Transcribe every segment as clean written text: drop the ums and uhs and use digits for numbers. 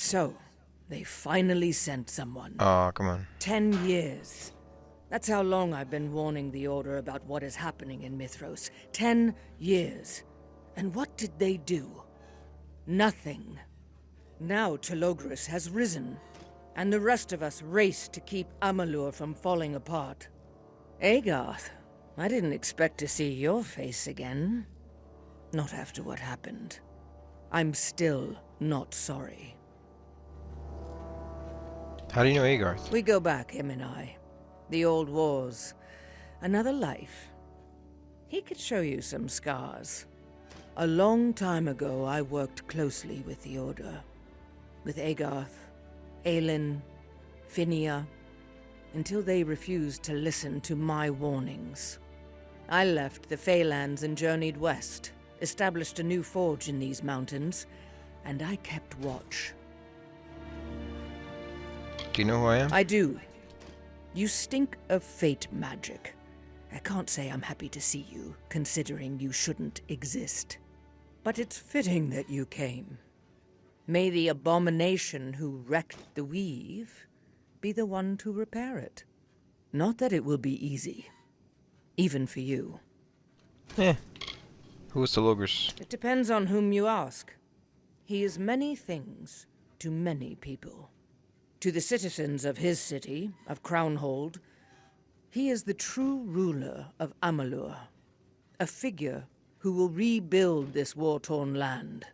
So, they finally sent someone. Aw, come on. 10 years. That's how long I've been warning the Order about what is happening in Mithros. 10 years. And what did they do? Nothing. Now Telogris has risen, and the rest of us race to keep Amalur from falling apart. Agarth, I didn't expect to see your face again. Not after what happened. I'm still not sorry. How do you know Agarth? We go back, him and I. The old wars. Another life. He could show you some scars. A long time ago, I worked closely with the Order. With Agarth, Aelin, Finia, until they refused to listen to my warnings. I left the Feylands and journeyed west, established a new forge in these mountains, and I kept watch. Do you know who I am? I do. You stink of fate magic. I can't say I'm happy to see you, considering you shouldn't exist. But it's fitting that you came. May the abomination who wrecked the weave be the one to repair it. Not that it will be easy. Even for you. Who is Telogris? It depends on whom you ask. He is many things to many people. To the citizens of his city, of Crownhold, he is the true ruler of Amalur. A figure who will rebuild this war-torn land.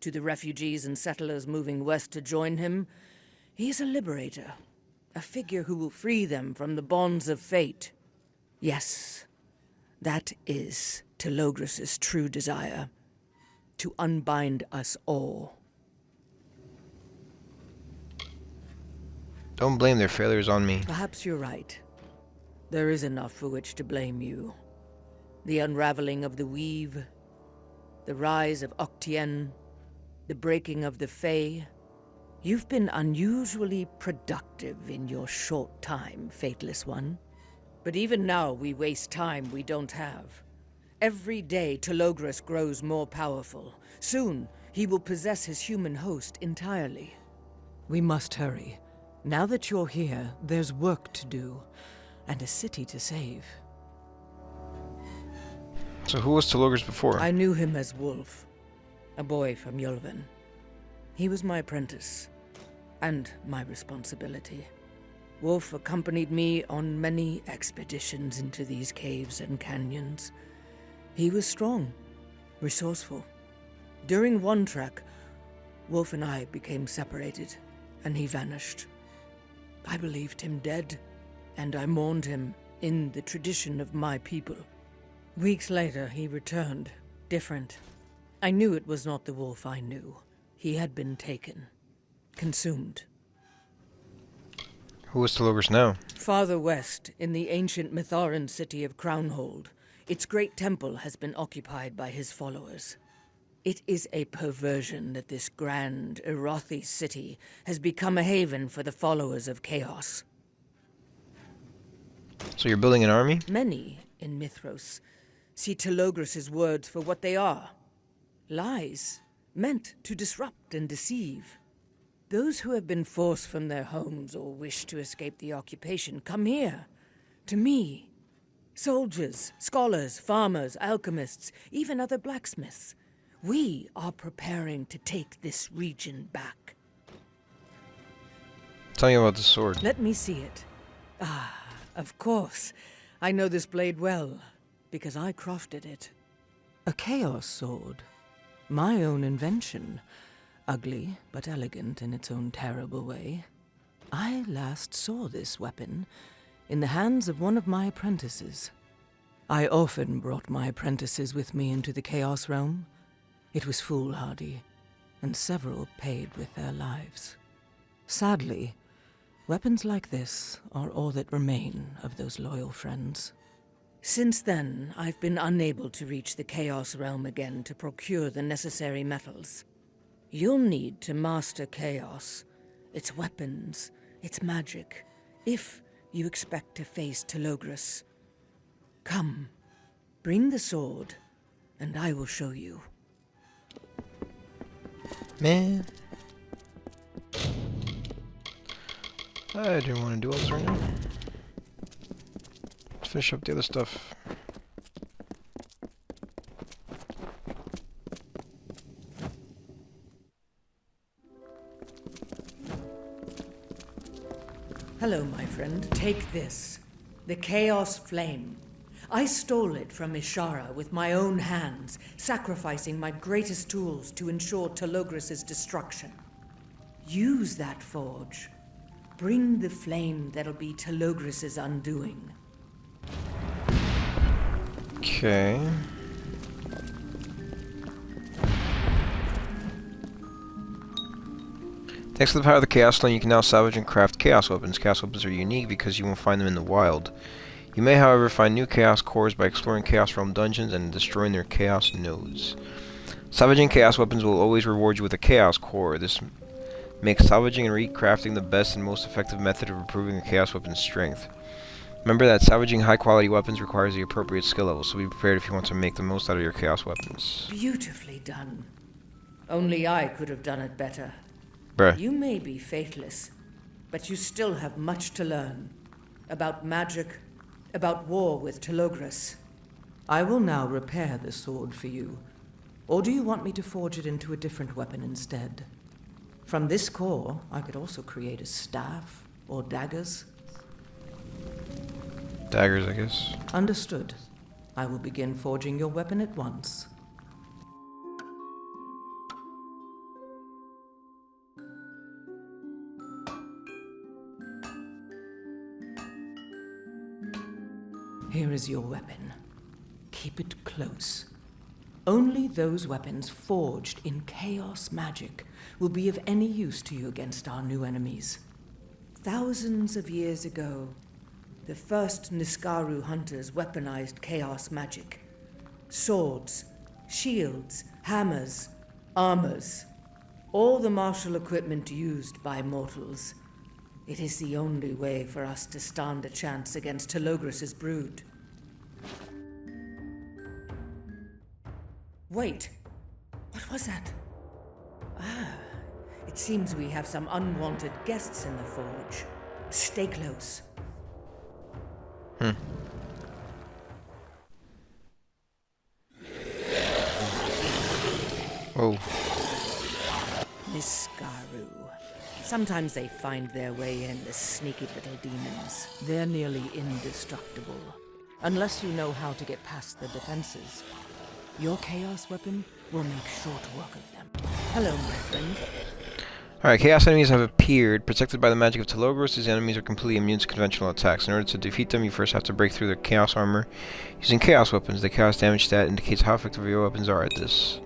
To the refugees and settlers moving west to join him, he is a liberator. A figure who will free them from the bonds of fate. Yes, that is Telogris' true desire. To unbind us all. Don't blame their failures on me. Perhaps you're right. There is enough for which to blame you. The unraveling of the weave, the rise of Octien, the breaking of the Fae. You've been unusually productive in your short time, Fateless One. But even now we waste time we don't have. Every day Telogris grows more powerful. Soon he will possess his human host entirely. We must hurry. Now that you're here, there's work to do, and a city to save. So who was Telogris before? I knew him as Wolf, a boy from Yulven. He was my apprentice, and my responsibility. Wolf accompanied me on many expeditions into these caves and canyons. He was strong, resourceful. During one trek, Wolf and I became separated, and he vanished. I believed him dead, and I mourned him in the tradition of my people. Weeks later, he returned, different. I knew it was not the Wolf I knew. He had been taken, consumed. Who is Telogris now? Farther west, in the ancient Mitharan city of Crownhold, its great temple has been occupied by his followers. It is a perversion that this grand Erothi city has become a haven for the followers of chaos. So you're building an army? Many in Mithros see Telogris' words for what they are. Lies, meant to disrupt and deceive. Those who have been forced from their homes or wish to escape the occupation come here, to me. Soldiers, scholars, farmers, alchemists, even other blacksmiths. We are preparing to take this region back. Tell me about the sword. Let me see it. Ah, of course. I know this blade well, because I crafted it. A chaos sword. My own invention. Ugly, but elegant in its own terrible way. I last saw this weapon in the hands of one of my apprentices. I often brought my apprentices with me into the Chaos Realm. It was foolhardy, and several paid with their lives. Sadly, weapons like this are all that remain of those loyal friends. Since then, I've been unable to reach the Chaos Realm again to procure the necessary metals. You'll need to master Chaos, its weapons, its magic, if you expect to face Telogris. Come, bring the sword, and I will show you. Man. I didn't want to do all this right now. Let's finish up the other stuff. Hello, my friend. Take this. The Chaos Flame. I stole it from Ishara with my own hands, sacrificing my greatest tools to ensure Telogris' destruction. Use that forge. Bring the flame that'll be Telogris' undoing. Okay. Thanks to the power of the Chaos Flame, you can now salvage and craft Chaos Weapons. Chaos Weapons are unique because you won't find them in the wild. You may, however, find new Chaos Cores by exploring Chaos Realm dungeons and destroying their Chaos nodes. Salvaging Chaos Weapons will always reward you with a Chaos Core. This makes salvaging and recrafting the best and most effective method of improving a Chaos Weapon's strength. Remember that salvaging high-quality weapons requires the appropriate skill level, so be prepared if you want to make the most out of your Chaos Weapons. Beautifully done. Only I could have done it better. Bruh. You may be faithless, but you still have much to learn. About magic, about war with Telogris. I will now repair the sword for you. Or do you want me to forge it into a different weapon instead? From this core, I could also create a staff or daggers. Daggers, I guess. Understood. I will begin forging your weapon at once. Here is your weapon. Keep it close. Only those weapons forged in chaos magic will be of any use to you against our new enemies. Thousands of years ago, the first Niskaru hunters weaponized chaos magic. Swords, shields, hammers, armors. All the martial equipment used by mortals. It is the only way for us to stand a chance against Telogris' brood. Wait, what was that? It seems we have some unwanted guests in the forge. Stay close. Oh. Niskaru. Sometimes they find their way in, the sneaky little demons. They're nearly indestructible. Unless you know how to get past the defenses. Your chaos weapon will make short work of them. Hello, my friend. Alright, Chaos enemies have appeared. Protected by the magic of Telogris, these enemies are completely immune to conventional attacks. In order to defeat them, you first have to break through their Chaos armor using Chaos weapons. The Chaos damage stat indicates how effective your weapons are at this.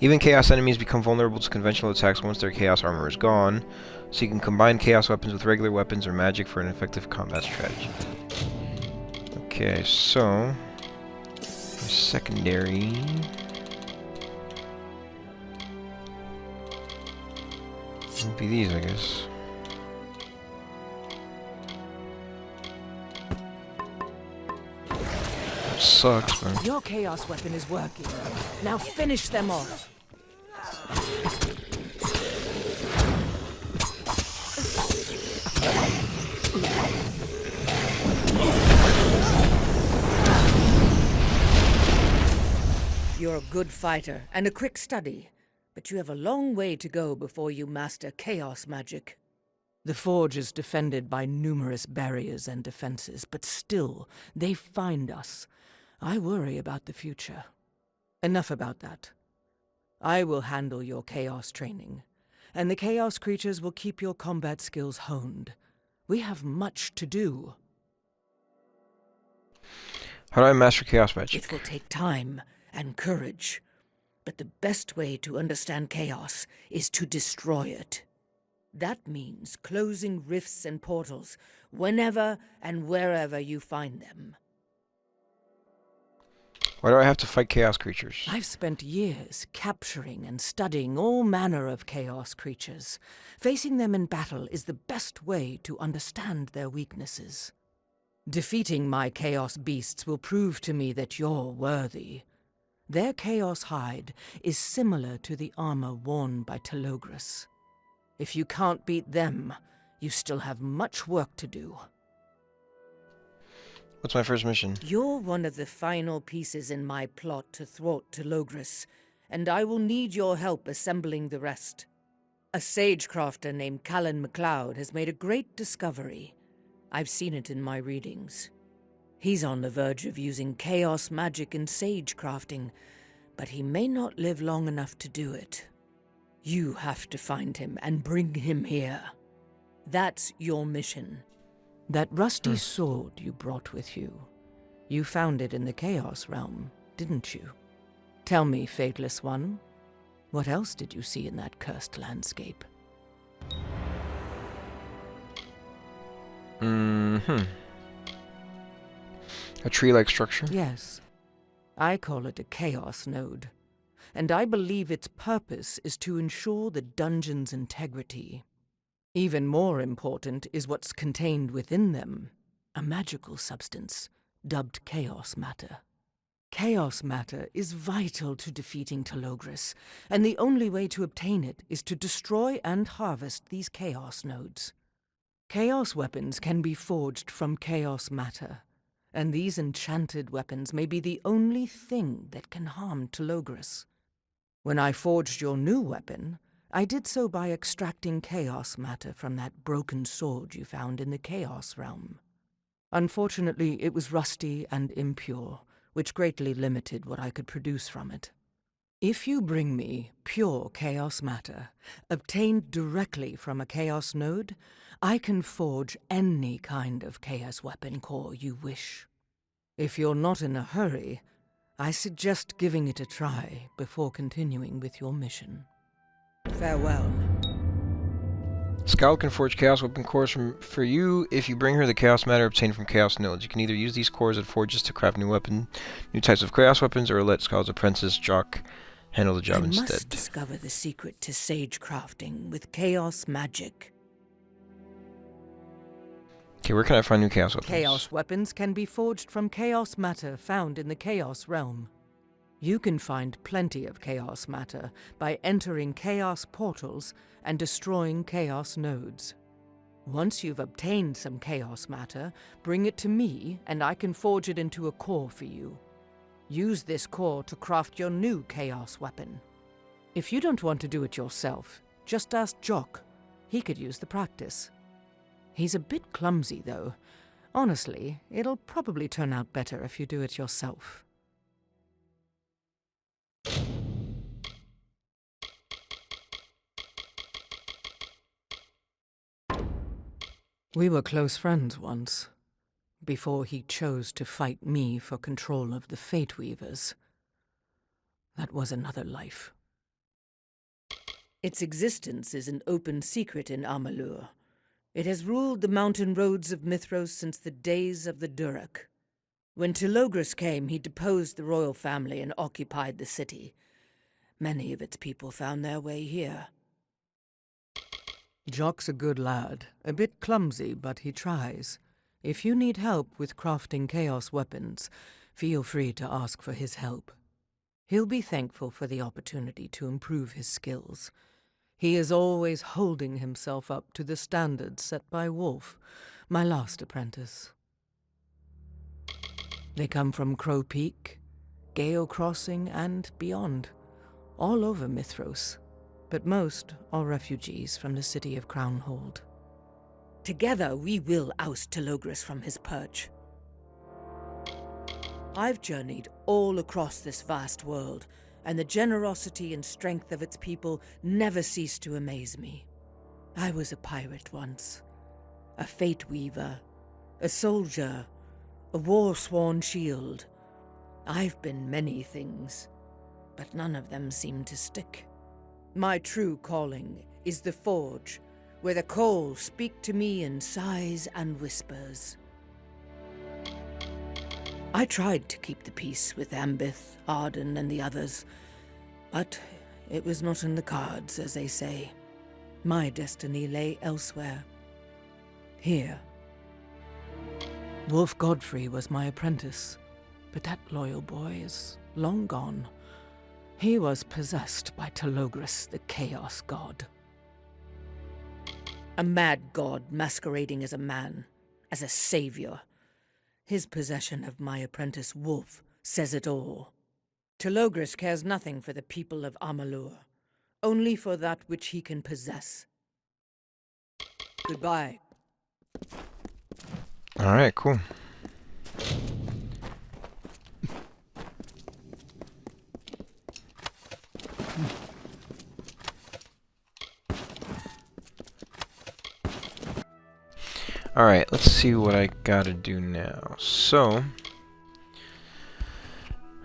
Even Chaos enemies become vulnerable to conventional attacks once their Chaos armor is gone, so you can combine Chaos weapons with regular weapons or magic for an effective combat strategy. Okay, so... secondary... would be these, I guess. That sucks, man. Your chaos weapon is working. Now finish them off. You're a good fighter and a quick study, but you have a long way to go before you master chaos magic. The forge is defended by numerous barriers and defenses, but still, they find us. I worry about the future. Enough about that. I will handle your chaos training, and the chaos creatures will keep your combat skills honed. We have much to do. How do I master chaos magic? It will take time and courage, but the best way to understand chaos is to destroy it. That means closing rifts and portals whenever and wherever you find them. Why do I have to fight chaos creatures? I've spent years capturing and studying all manner of chaos creatures. Facing them in battle is the best way to understand their weaknesses. Defeating my chaos beasts will prove to me that you're worthy. Their chaos hide is similar to the armor worn by Telogris. If you can't beat them, You still have much work to do. What's my first mission? You're one of the final pieces in my plot to thwart Telogris, and I will need your help assembling the rest. A sagecrafter named Callan MacLeod has made a great discovery. I've seen it in my readings. He's on the verge of using chaos magic in sagecrafting, but he may not live long enough to do it. You have to find him and bring him here. That's your mission. That rusty sword you brought with you, you found it in the Chaos Realm, didn't you? Tell me, Fateless One, what else did you see in that cursed landscape? A tree-like structure? Yes. I call it a Chaos Node, and I believe its purpose is to ensure the dungeon's integrity. Even more important is what's contained within them, a magical substance dubbed Chaos Matter. Chaos Matter is vital to defeating Telogris, and the only way to obtain it is to destroy and harvest these Chaos Nodes. Chaos weapons can be forged from Chaos Matter, and these enchanted weapons may be the only thing that can harm Telogris. When I forged your new weapon, I did so by extracting chaos matter from that broken sword you found in the Chaos Realm. Unfortunately, it was rusty and impure, which greatly limited what I could produce from it. If you bring me pure chaos matter, obtained directly from a chaos node, I can forge any kind of chaos weapon core you wish. If you're not in a hurry, I suggest giving it a try before continuing with your mission. Farewell. Skald can forge chaos weapon cores for you if you bring her the chaos matter obtained from chaos nodes. You can either use these cores at forges to craft new types of chaos weapons, or let Skald's apprentice Jock handle the job instead. I must discover the secret to sage crafting with chaos magic. Okay, where can I find new chaos weapons? Chaos weapons can be forged from chaos matter found in the Chaos Realm. You can find plenty of chaos matter by entering chaos portals and destroying chaos nodes. Once you've obtained some chaos matter, bring it to me and I can forge it into a core for you. Use this core to craft your new chaos weapon. If you don't want to do it yourself, just ask Jock. He could use the practice. He's a bit clumsy, though. Honestly, it'll probably turn out better if you do it yourself. We were close friends once, before he chose to fight me for control of the Fate Weavers. That was another life. Its existence is an open secret in Amalur. It has ruled the mountain roads of Mithros since the days of the Durak. When Telogris came, he deposed the royal family and occupied the city. Many of its people found their way here. Jock's a good lad. A bit clumsy, but he tries. If you need help with crafting chaos weapons, feel free to ask for his help. He'll be thankful for the opportunity to improve his skills. He is always holding himself up to the standards set by Wolf, my last apprentice. They come from Crow Peak, Gale Crossing, and beyond, all over Mithros, but most are refugees from the city of Crownhold. Together we will oust Telogris from his perch. I've journeyed all across this vast world, and the generosity and strength of its people never cease to amaze me. I was a pirate once, a fate weaver, a soldier, a war-sworn shield. I've been many things, but none of them seem to stick. My true calling is the Forge, where the coals speak to me in sighs and whispers. I tried to keep the peace with Ambith, Arden, and the others, but it was not in the cards, as they say. My destiny lay elsewhere. Here. Wolf Godfrey was my apprentice, but that loyal boy is long gone. He was possessed by Telogris, the Chaos God. A mad god masquerading as a man, as a savior. His possession of my apprentice Wolf says it all. Telogris cares nothing for the people of Amalur, only for that which he can possess. Goodbye. Alright, cool. Alright, let's see what I gotta do now. So,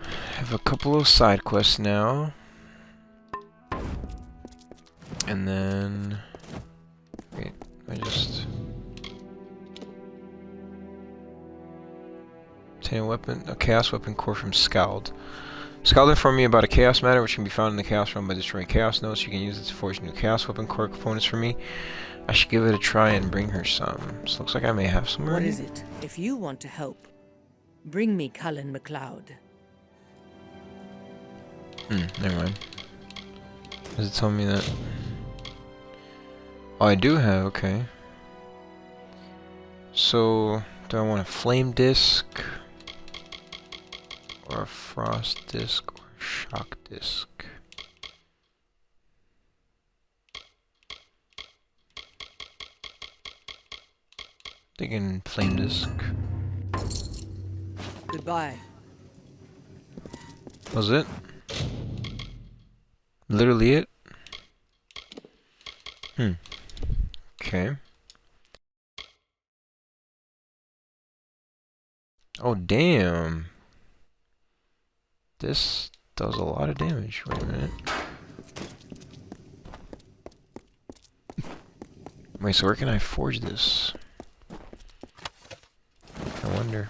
I have a couple of side quests now. And then... Wait, I just... Obtain a chaos weapon core from Skald. Skald informed me about a chaos matter which can be found in the chaos realm by destroying chaos nodes. You can use it to forge new chaos weapon core components for me. I should give it a try and bring her some. So looks like I may have some already. What is it? If you want to help, bring me Cullen MacLeod. Never mind. Does it tell me that? Oh, I do have, okay. So, do I want a flame disc? Or a frost disc? Or a shock disc? Thinking flame disc. Goodbye. Was it? Literally it? Okay. Oh, damn. This does a lot of damage. Wait a minute. Wait, so where can I forge this? I wonder.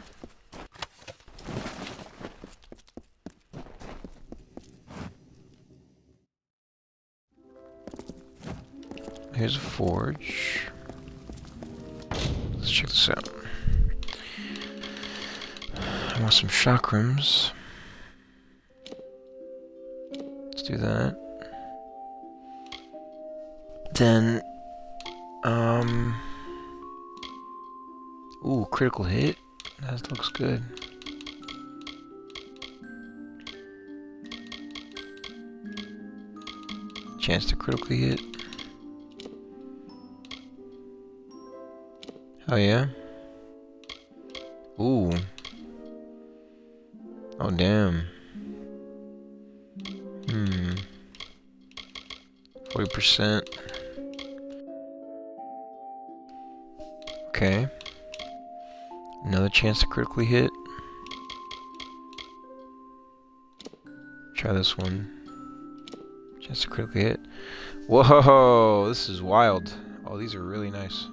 Here's a forge. Let's check this out. I want some chakrams. Let's do that. Then, ooh, critical hit. That looks good. Chance to critically hit. Oh yeah? Ooh. Oh damn. 40%. Okay. Another chance to critically hit. Try this one. Chance to critically hit. Whoa, this is wild. Oh, these are really nice.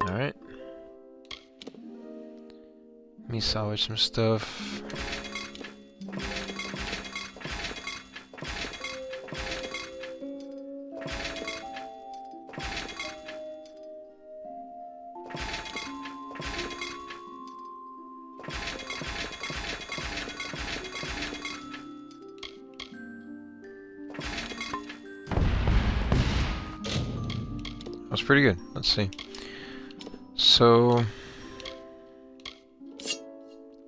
Alright. Let me salvage some stuff. That's pretty good. Let's see. So,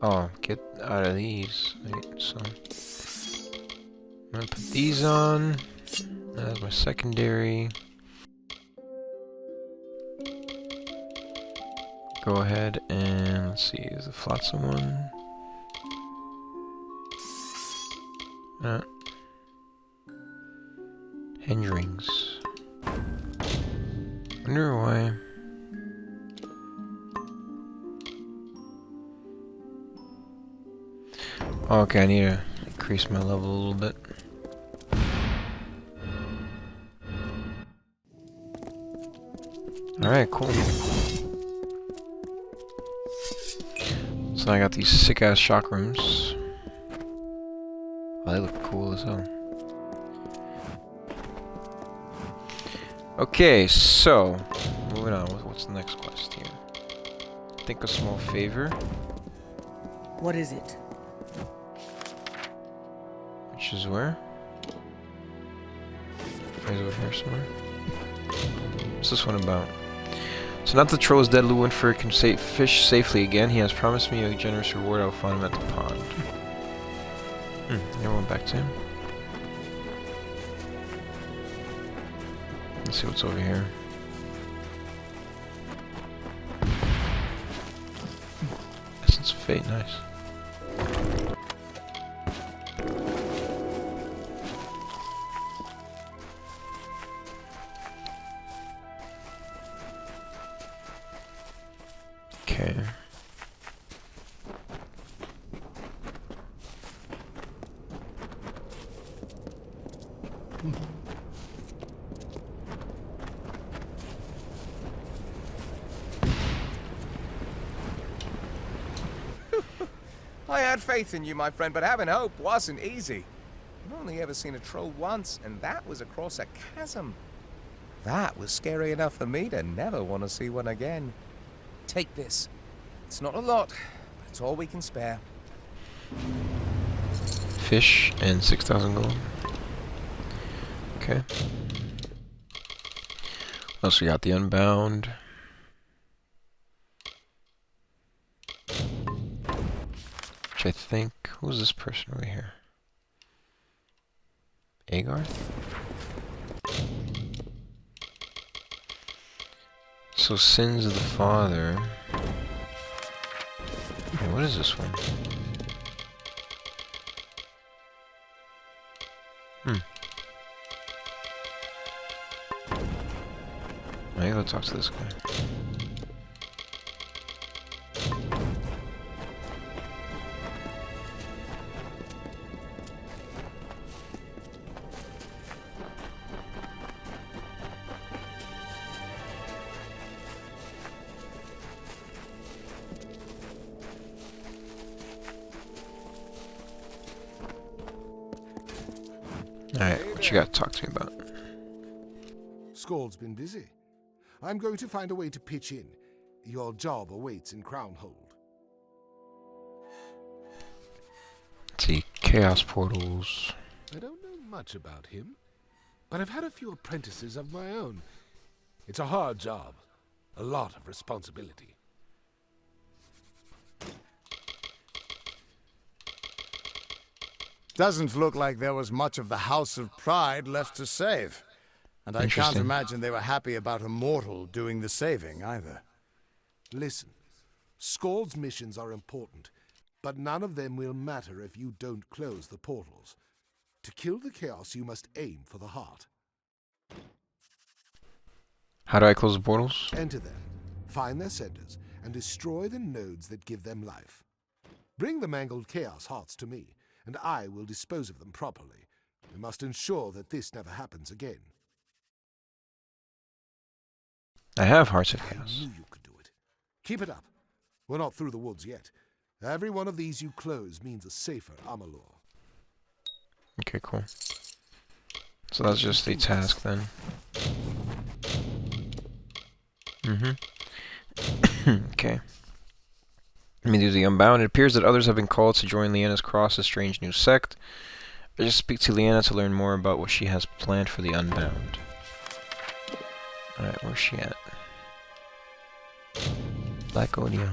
oh, get out of these. Right, so, I'm gonna put these on. That's my secondary. Go ahead and let's see. Is the Fateless One? Hinge rings. Wonder why. Okay, I need to increase my level a little bit. Alright, cool. So I got these sick ass chakrams. Oh, they look cool as hell. Okay, so moving on. What's the next quest here? Think a small favor. What is it? Which is where? He's over here somewhere. What's this one about? So not the troll is dead, Winfreigh can fish safely again. He has promised me a generous reward. I will find him at the pond. I went back to him. Let's see what's over here. Essence of Fate, nice. Okay. I had faith in you, my friend, but having hope wasn't easy. I've only ever seen a troll once, and that was across a chasm. That was scary enough for me to never want to see one again. Take this. It's not a lot, but it's all we can spare. Fish and 6,000 gold. Okay. What else we got? The Unbound. Which I think... Who's this person over here? Agarth? So Sins of the Father. Hey, what is this one? I gotta talk to this guy. Alright, what you got to talk to me about? Skald's been busy. I'm going to find a way to pitch in. Your job awaits in Crownhold. Let's see, Chaos Portals. I don't know much about him, but I've had a few apprentices of my own. It's a hard job. A lot of responsibility. Doesn't look like there was much of the House of Pride left to save. And I can't imagine they were happy about Immortal doing the saving, either. Listen, Skald's missions are important, but none of them will matter if you don't close the portals. To kill the chaos, you must aim for the heart. How do I close the portals? Enter them, find their centers, and destroy the nodes that give them life. Bring the mangled chaos hearts to me, and I will dispose of them properly. We must ensure that this never happens again. I have Hearts of I Chaos. knew you could do it. Keep it up. We're not through the woods yet. Every one of these you close means a safer Amalur. Okay, cool. So that's just the task then. Okay. Let me do the Unbound. It appears that others have been called to join Leanna's Cross, a strange new sect. I just speak to Leanna to learn more about what she has planned for the Unbound. Alright, where's she at? Black Odeon.